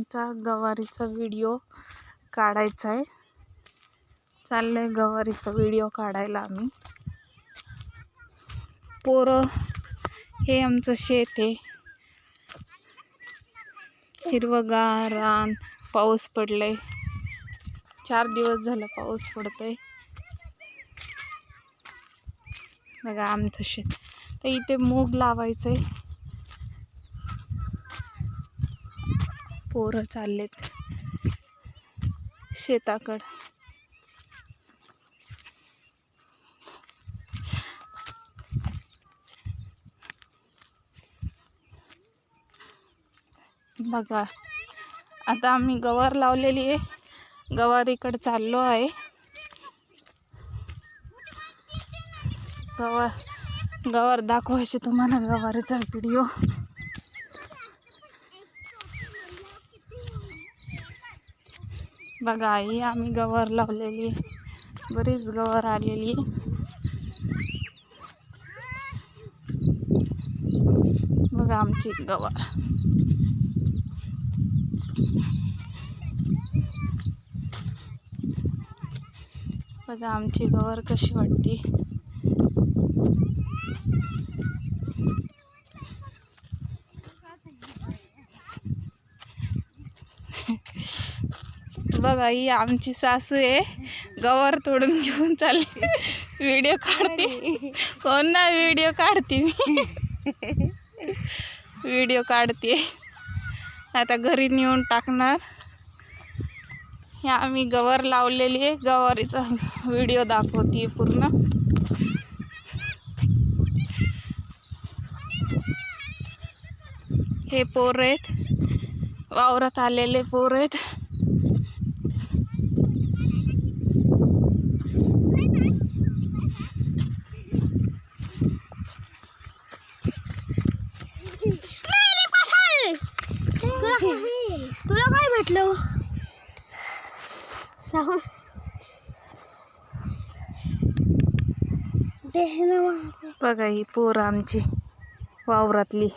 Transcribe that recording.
आमच्या गवारीचा व्हिडिओ काढायचा आहे. चाललंय गवारीचा व्हिडिओ काढायला आम्ही. पोरं, हे आमचं शेत आहे. हिरवगार रान, पाऊस पडलाय. 4 दिवस झाला पाऊस पडतोय. बघा आमचं शेत. तर इथे मूग लावायचंय. पोरं चाललेत शेताकडं. बघा आता आम्ही गवार लावलेली आहे. गवारीकडे चाललो आहे. गवार दाखवायचे तुम्हाला, गवारीचा व्हिडिओ. बघा आई, आम्ही गवार लावलेली, बरीच गवार आलेली. बघा आमची गवार. बघा आमची गवार कशी वाटते. बघा ही आमची सासू आहे. गवार तोडून घेऊन चालली. व्हिडिओ काढते. कोण ना व्हिडिओ काढते मी. व्हिडिओ काढते. आता घरी नेऊन टाकणार. हे आम्ही गवार लावलेली आहे. गवारीचा व्हिडिओ दाखवते पूर्ण. हे पोर आहेत, वावरात आलेले पोर आहेत. तुला काय भेटलं? बघा ही पोर आमची वावरातली.